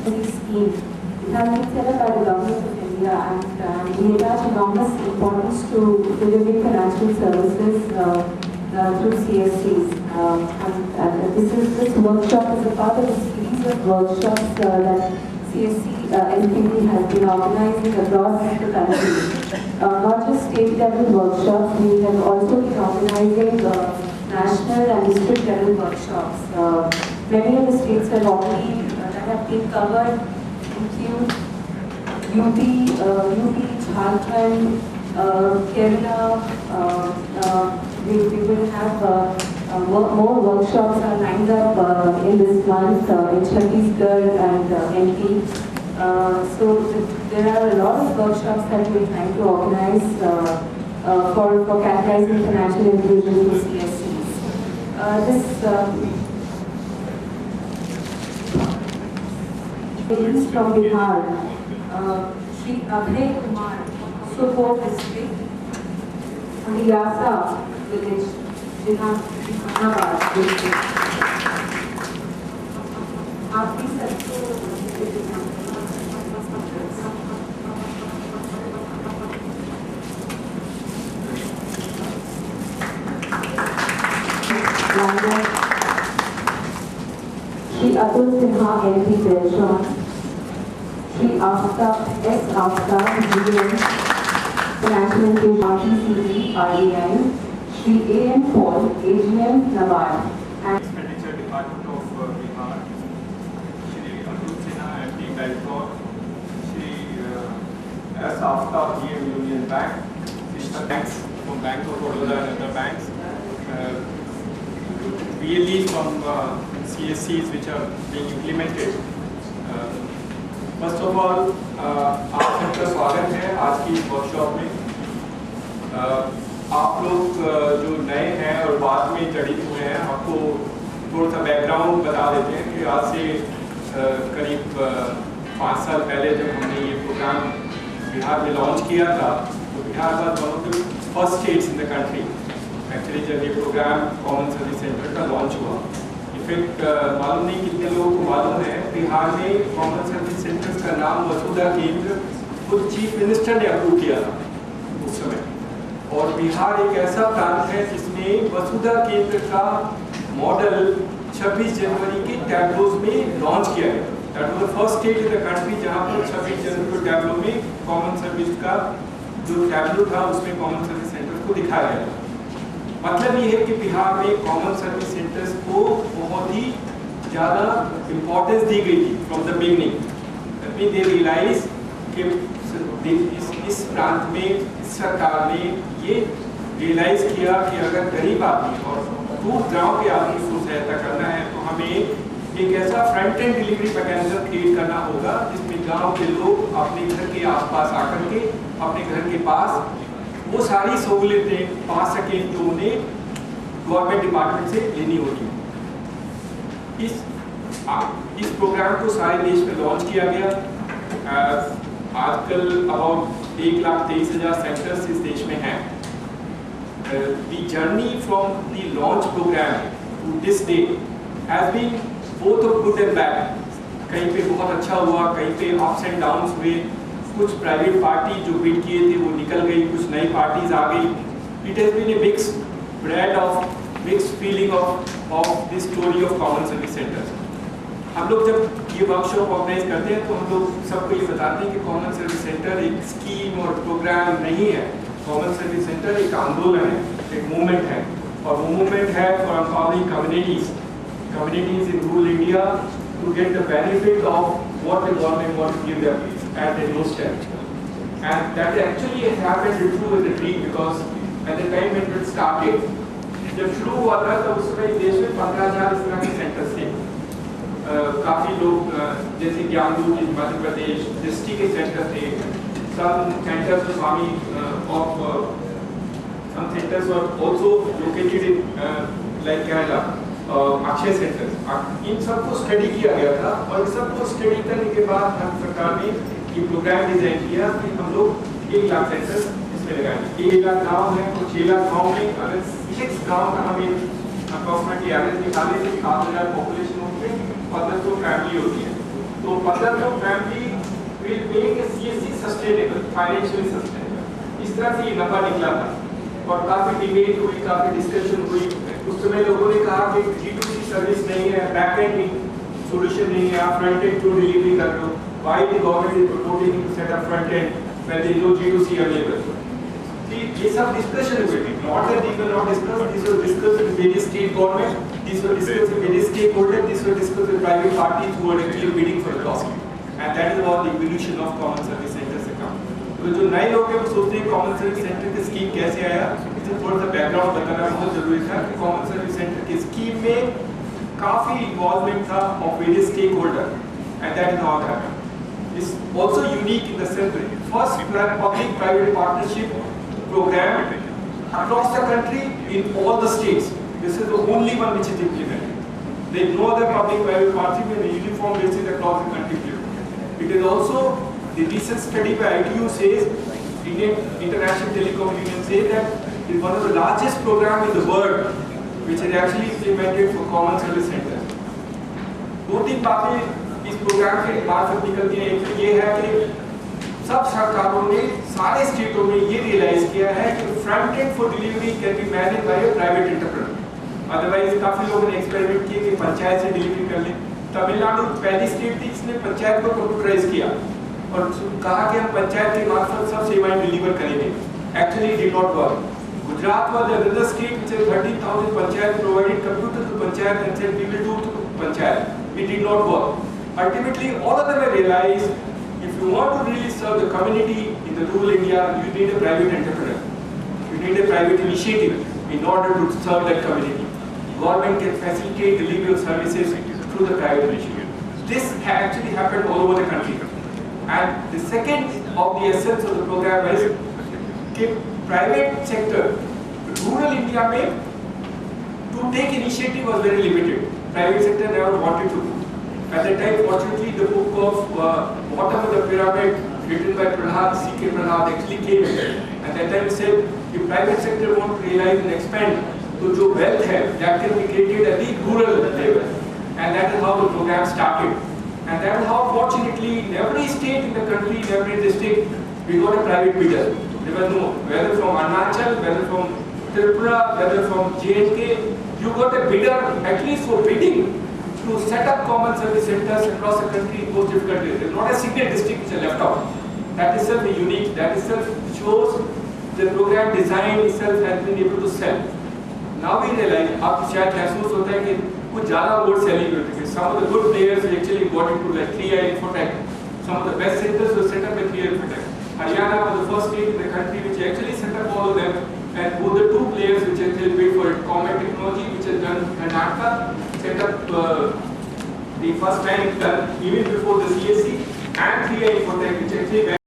scheme. It has been set up by the government of India, and we attach enormous importance to delivering financial services through CSCs. This workshop is a part of a series of workshops that CSC NPD has been organizing across the country. Not just state level workshops, we have also been organizing national and district level workshops. Many of the states have already that have been covered include UP, Jharkhand, Kerala. We will have more workshops are lined up in this month in Chhattisgarh and MP. So there are a lot of workshops that we are trying to organize for catalyzing financial inclusion through CSCs. This is from Bihar, Shri Abhay Kumar, Supor district, Riyasa village, Jehanabad district. आप भी Shri Atul Sinha MP Belshon, Shri Aftab S. Aftab GM Financial Inclusion RTCD RDI, Shri A.M. Paul AGM NABARD and Expenditure Department of Bihar, Shri Atul Sinha MP Belshon, Shri S. Aftab GM Union Bank, sister banks from Bank of Baroda and other banks, really from CSCs which are being implemented. First of all आप सबका स्वागत है आज की workshop में। आप लोग जो नए हैं और बाद में जड़ित हुए हैं, आपको थोड़ा सा बैकग्राउंड बता देते हैं कि आज से करीब 5 साल पहले जब हमने ये प्रोग्राम बिहार में लॉन्च किया था, तो Bihar was one of the first states in the country actually जब ये प्रोग्राम कॉमन सर्विस सेंटर का लॉन्च हुआ। इनफैक्ट मालूम नहीं कितने लोगों को मालूम है, बिहार में कॉमन सर्विस सेंटर्स का नाम वसुधा केंद्र खुद चीफ मिनिस्टर ने अप्रूव किया था उस समय। और बिहार एक ऐसा प्रांत है जिसमें वसुधा केंद्र का मॉडल 26 जनवरी के टैब्लोज में लॉन्च किया गया। That was the first state in the country जहां पर 26 जनवरी को टैब्लो में कॉमन सर्विस का जो टैब्लो था उसमें कॉमन सर्विस सेंटर को दिखाया गया। मतलब ये है कि बिहार में कॉमन सर्विस सेंटर्स को बहुत ही ज़्यादा इम्पोर्टेंस दी गई थी from the beginning. They realize कि इस प्रांत में इस सरकार ने ये रियलाइज किया कि अगर गरीब आदमी और दूर गांव के आदमी को सहायता करना है तो हमें एक ऐसा front end delivery mechanism create करना होगा जिसमें गांव के लोग अपने घर के आसपास आकर के अपने घर के पास वो सारी सहूलियतें पा सकें जो उन्हें गवर्नमेंट डिपार्टमेंट से लेनी होगी। इस प्रोग्राम को सारे देश में लॉन्च किया गया। आजकल अबाउट 1,23,000 सेंटर्स इस देश में हैं। The journey from the launch programme to this day has been both of good and bad. कहीं पे बहुत अच्छा हुआ, कहीं पे अप्स एंड डाउन्स हुए। कुछ प्राइवेट पार्टी जो बिड किए थे वो निकल गई, कुछ नई पार्टीज आ गई। It has been a mixed bread of mixed feeling of this story of common service centres. हम लोग जब ये वर्कशॉप ऑर्गेनाइज करते हैं तो हम लोग सबको ये बताते हैं कि कॉमन सर्विस सेंटर एक स्कीम और प्रोग्राम नहीं है। कॉमन सर्विस सेंटर एक आंदोलन है, एक मूवमेंट है, और वो मूवमेंट है for empowering communities in rural India to get the benefit of what the government wants to give them at their doorstep. And that actually happened true with the dream because at the time when it started, जब शुरू हुआ था तो उस समय देश में 15,000 इस तरह के सेंटर्स थे। काफ़ी लोग जैसे ज्ञानदूत in मध्य प्रदेश, दृष्टि के सेंटर थे। Some centers of Swami some centers were also located in like Kerala, Akshaya centres. इन सबको स्टडी किया गया था और इन सबको स्टडी करने के बाद भारत सरकार ने ये प्रोग्राम डिजाइन किया कि हम लोग 1 लाख सेंटर इसमें लगाएंगे। 1 लाख गाँव है तो 6 लाख गाँव में अगर 6 गाँव का हमें अप्रॉक्सीमेटली एवरेज निकाले तो 7,000 पॉपुलेशन होती है, 1500 फैमिली होती है। तो 1500 family will make a CSC sustainable, financially sustainable. इस तरह से ये नफा निकला था और काफी डिबेट हुई, काफी डिस्कशन हुई। उस समय लोगों ने कहा कि G2C सर्विस नहीं है, बैक एंड solution नहीं है, आप फ्रंट एंड टू डिलीवरी कर रहे हो। Why the government is proposing to set up front end when there is no G2C available? See, ये सब discussion हुए थे। Not that these were not discussed, these were discussed with various state government, these were discussed with various stakeholders, these were discussed with private parties who were actually bidding for the cost. And that is about the evolution of common service center से काम। तो जो नए लोग हैं वो सोचते हैं कॉमन सर्विस सेंटर की स्कीम कैसे आया, इससे थोड़ा सा बैकग्राउंड बताना बहुत जरूरी था कि कॉमन सर्विस सेंटर की स्कीम में काफी इन्वॉल्वमेंट था of various stakeholder and that is how it happened. It's also unique in the sense that first public private partnership programme across the country in all the states. This is the only one which is implemented. There is no other public private partnership in a uniform basis across the country. It is also the recent study by ITU says, Indian International Telecom Union says that it is one of the largest programs in the world which is actually implemented for common service centers. दो तीन बातें इस programme के मार्फत निकलती हैं। एक ये है कि सब सरकारों ने सारे स्टेटों में ये रियलाइज किया है कि front end for delivery can be manage by a private entrepreneur. Otherwise काफी लोगों ने एक्सपेरिमेंट किए कि पंचायत से डिलीवरी कर ले। तमिलनाडु पहली स्टेट थी जिसने पंचायत को कंप्यूटराइज किया और कहा कि हम पंचायत के मार्फत सब सेवाएं डिलीवर करेंगे। Actually it did not work. Gujarat was another state which had 13,000 panchayat provided computer to panchayat and said we will do to panchayat. It did not work. Ultimately, all of them have realized if you want to really serve the community in the rural India, you need a private entrepreneur. You need a private initiative in order to serve that community. Government can facilitate delivery of services through the private initiative. This actually happened all over the country. And the second of the essence of the program is कि private sector rural India में to take initiative was very limited. Private sector never wanted to. At that time, fortunately, the book of Bottom of the Pyramid, written by Prahlad, C.K. Prahlad, actually came in. At that time, said if private sector won't realize and expand, तो जो wealth है, that can be created at the rural level, and that is how the program started. And that is how, fortunately, in every state in the country, in every district, we got a private bidder. There was no, whether from Arunachal, whether from Tripura, whether from J&K, you got a bidder at least for bidding to set up common service centers across the country in most difficult areas. There is not a single district which is left out. That itself is unique. That itself shows the program design itself has been able to sell. Now we realize, आप शायद महसूस होता है कि कुछ ज़्यादा word selling होती है. Some of the good players actually got into like 3i Infotech. Some of the best centers were set up by 3i Infotech. Haryana was the first state in the country which actually set up all of them, and both the two players which actually paid for it, Comet Technology, which has done Karnataka, set up the first time done even before the CSC, and 3i Infotech, which actually